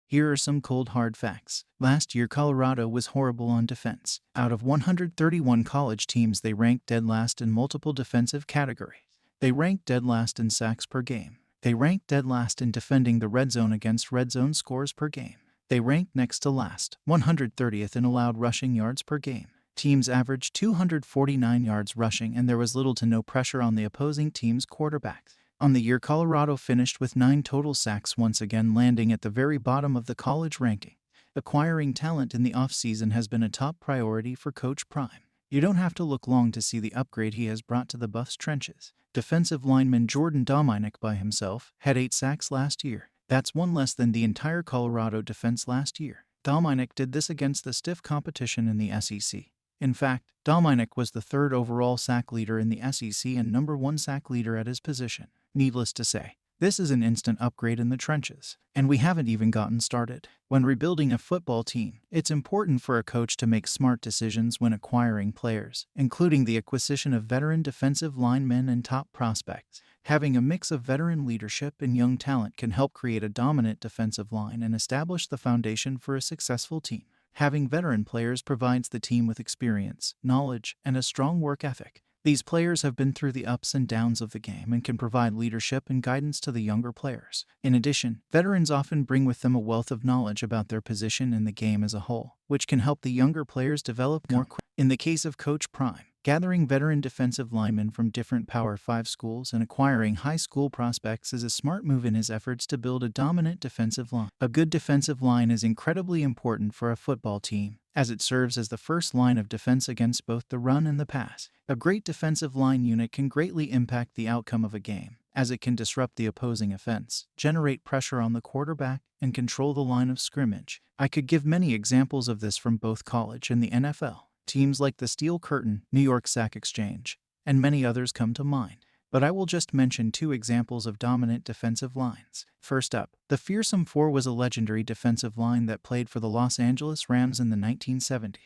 Here are some cold hard facts. Last year, Colorado was horrible on defense. Out of 131 college teams, they ranked dead last in multiple defensive categories. They ranked dead last in sacks per game. They ranked dead last in defending the red zone against red zone scores per game. They ranked next to last, 130th in allowed rushing yards per game. Teams averaged 249 yards rushing, and there was little to no pressure on the opposing team's quarterbacks. On the year, Colorado finished with 9 total sacks, once again landing at the very bottom of the college ranking. Acquiring talent in the offseason has been a top priority for Coach Prime. You don't have to look long to see the upgrade he has brought to the Buffs' trenches. Defensive lineman Jordan Dominick by himself had 8 sacks last year. That's 1 less than the entire Colorado defense last year. Dominick did this against the stiff competition in the SEC. In fact, Dominick was the 3rd overall sack leader in the SEC and number 1 sack leader at his position. Needless to say, this is an instant upgrade in the trenches. And we haven't even gotten started. When rebuilding a football team, it's important for a coach to make smart decisions when acquiring players, including the acquisition of veteran defensive linemen and top prospects. Having a mix of veteran leadership and young talent can help create a dominant defensive line and establish the foundation for a successful team. Having veteran players provides the team with experience, knowledge, and a strong work ethic. These players have been through the ups and downs of the game and can provide leadership and guidance to the younger players. In addition, veterans often bring with them a wealth of knowledge about their position in the game as a whole, which can help the younger players develop more quickly. In the case of Coach Prime, gathering veteran defensive linemen from different Power 5 schools and acquiring high school prospects is a smart move in his efforts to build a dominant defensive line. A good defensive line is incredibly important for a football team, as it serves as the first line of defense against both the run and the pass. A great defensive line unit can greatly impact the outcome of a game, as it can disrupt the opposing offense, generate pressure on the quarterback, and control the line of scrimmage. I could give many examples of this from both college and the NFL. Teams like the Steel Curtain, New York Sack Exchange, and many others come to mind. But I will just mention 2 examples of dominant defensive lines. First up, the Fearsome Four was a legendary defensive line that played for the Los Angeles Rams in the 1970s.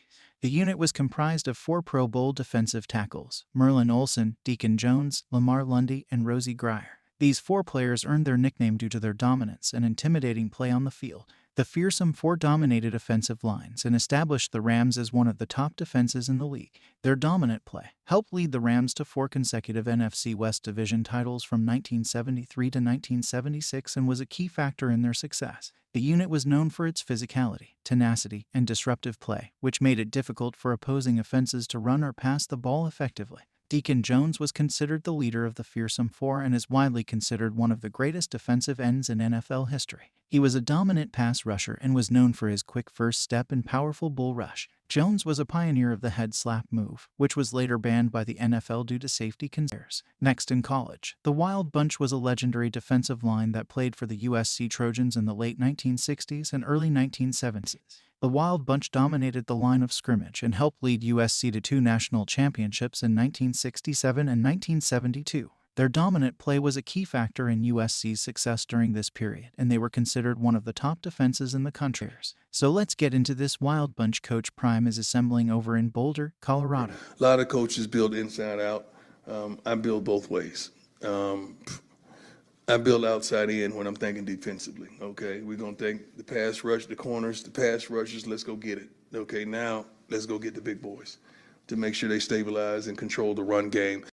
The unit was comprised of 4 Pro Bowl defensive tackles: Merlin Olsen, Deacon Jones, Lamar Lundy, and Rosie Grier. These 4 players earned their nickname due to their dominance and intimidating play on the field. The Fearsome Four dominated offensive lines and established the Rams as one of the top defenses in the league. Their dominant play helped lead the Rams to 4 consecutive NFC West Division titles from 1973 to 1976 and was a key factor in their success. The unit was known for its physicality, tenacity, and disruptive play, which made it difficult for opposing offenses to run or pass the ball effectively. Deacon Jones was considered the leader of the Fearsome Four and is widely considered one of the greatest defensive ends in NFL history. He was a dominant pass rusher and was known for his quick first step and powerful bull rush. Jones was a pioneer of the head slap move, which was later banned by the NFL due to safety concerns. Next, in college, the Wild Bunch was a legendary defensive line that played for the USC Trojans in the late 1960s and early 1970s. The Wild Bunch dominated the line of scrimmage and helped lead USC to 2 national championships in 1967 and 1972. Their dominant play was a key factor in USC's success during this period, and they were considered one of the top defenses in the country. So let's get into this Wild Bunch Coach Prime is assembling over in Boulder, Colorado. A lot of coaches build inside out. I build both ways. I build outside in when I'm thinking defensively. Okay, we're going to think the pass rush, the corners, the pass rushers, let's go get it. Okay, now let's go get the big boys to make sure they stabilize and control the run game.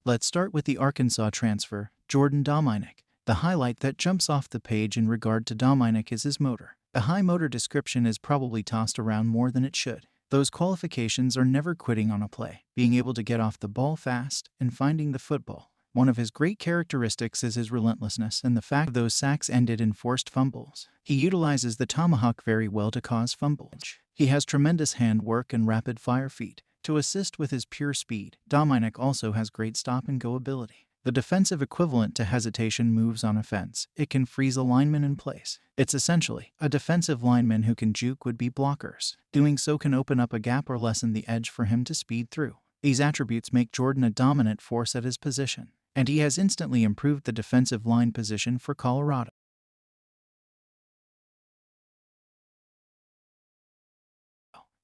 Let's start with the Arkansas transfer, Jordan Dominick. The highlight that jumps off the page in regard to Dominick is his motor. A high motor description is probably tossed around more than it should. Those qualifications are never quitting on a play, being able to get off the ball fast, and finding the football. One of his great characteristics is his relentlessness and the fact those sacks ended in forced fumbles. He utilizes the tomahawk very well to cause fumbles. He has tremendous handwork and rapid-fire feet. To assist with his pure speed, Dominick also has great stop-and-go ability. The defensive equivalent to hesitation moves on offense. It can freeze a lineman in place. It's essentially a defensive lineman who can juke would-be blockers. Doing so can open up a gap or lessen the edge for him to speed through. These attributes make Jordan a dominant force at his position, and he has instantly improved the defensive line position for Colorado.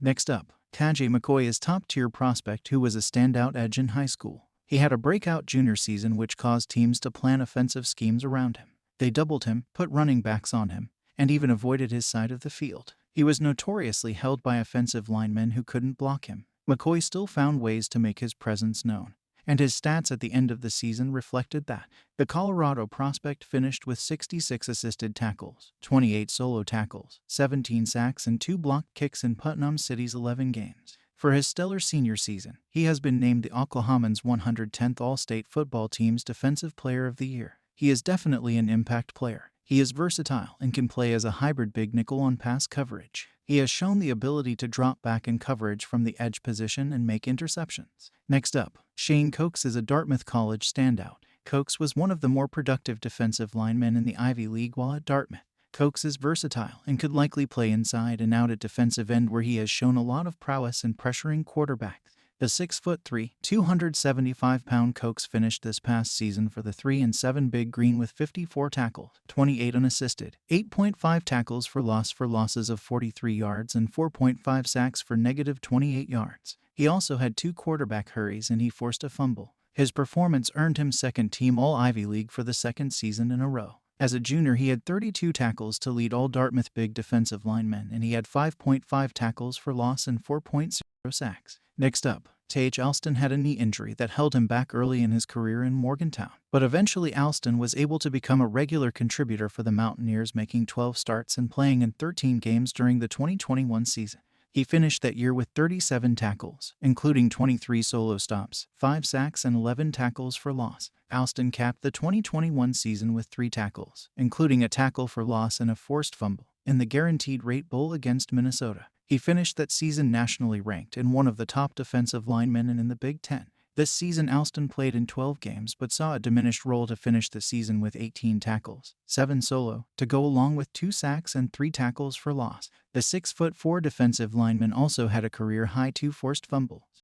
Next up, Tajay McCoy is top-tier prospect who was a standout edge in high school. He had a breakout junior season which caused teams to plan offensive schemes around him. They doubled him, put running backs on him, and even avoided his side of the field. He was notoriously held by offensive linemen who couldn't block him. McCoy still found ways to make his presence known, and his stats at the end of the season reflected that. The Colorado prospect finished with 66 assisted tackles, 28 solo tackles, 17 sacks, and 2 blocked kicks in Putnam City's 11 games. For his stellar senior season, he has been named the Oklahoman's 110th All-State Football Team's Defensive Player of the Year. He is definitely an impact player. He is versatile and can play as a hybrid big nickel on pass coverage. He has shown the ability to drop back in coverage from the edge position and make interceptions. Next up, Shane Coates is a Dartmouth College standout. Coates was one of the more productive defensive linemen in the Ivy League while at Dartmouth. Coates is versatile and could likely play inside and out at defensive end, where he has shown a lot of prowess in pressuring quarterbacks. The 6'3", 275-pound Coates finished this past season for the 3-7 Big Green with 54 tackles, 28 unassisted, 8.5 tackles for losses of 43 yards, and 4.5 sacks for negative 28 yards. He also had 2 quarterback hurries and he forced a fumble. His performance earned him second-team All-Ivy League for the second season in a row. As a junior, he had 32 tackles to lead all Dartmouth big defensive linemen, and he had 5.5 tackles for loss and 4.0 sacks. Next up, Tage Alston had a knee injury that held him back early in his career in Morgantown, but eventually Alston was able to become a regular contributor for the Mountaineers, making 12 starts and playing in 13 games during the 2021 season. He finished that year with 37 tackles, including 23 solo stops, 5 sacks, and 11 tackles for loss. Alston capped the 2021 season with 3 tackles, including a tackle for loss and a forced fumble, in the Guaranteed Rate Bowl against Minnesota. He finished that season nationally ranked and one of the top defensive linemen in the Big Ten. This season, Alston played in 12 games but saw a diminished role to finish the season with 18 tackles, 7 solo, to go along with 2 sacks and 3 tackles for loss. The 6'4" defensive lineman also had a career-high 2 forced fumbles.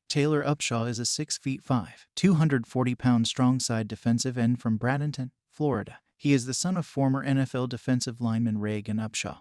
Taylor Upshaw is a 6'5", 240-pound strong-side defensive end from Bradenton, Florida. He is the son of former NFL defensive lineman Reagan Upshaw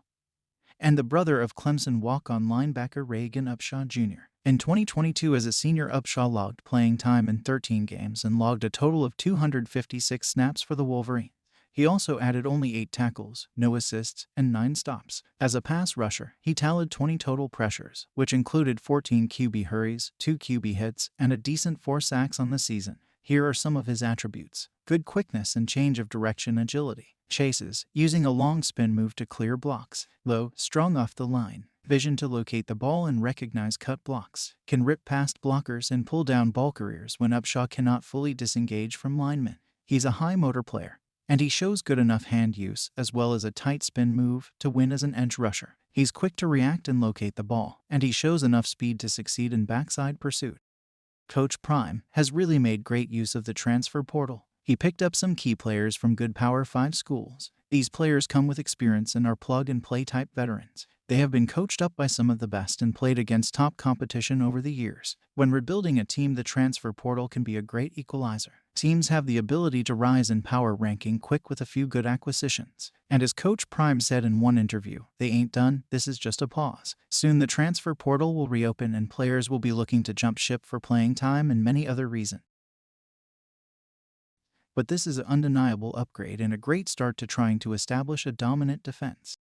and the brother of Clemson walk-on linebacker Reagan Upshaw Jr. In 2022, as a senior, Upshaw logged playing time in 13 games and logged a total of 256 snaps for the Wolverines. He also added only 8 tackles, no assists, and 9 stops. As a pass rusher, he tallied 20 total pressures, which included 14 QB hurries, 2 QB hits, and a decent 4 sacks on the season. Here are some of his attributes: good quickness and change of direction agility. Chases, using a long spin move to clear blocks. Low, strong off the line. Vision to locate the ball and recognize cut blocks. Can rip past blockers and pull down ball carriers when Upshaw cannot fully disengage from linemen. He's a high motor player, and he shows good enough hand use as well as a tight spin move to win as an edge rusher. He's quick to react and locate the ball, and he shows enough speed to succeed in backside pursuit. Coach Prime has really made great use of the transfer portal. He picked up some key players from good Power 5 schools. These players come with experience and are plug-and-play type veterans. They have been coached up by some of the best and played against top competition over the years. When rebuilding a team, the transfer portal can be a great equalizer. Teams have the ability to rise in power ranking quick with a few good acquisitions. And as Coach Prime said in one interview, they ain't done, this is just a pause. Soon the transfer portal will reopen and players will be looking to jump ship for playing time and many other reasons. But this is an undeniable upgrade and a great start to trying to establish a dominant defense.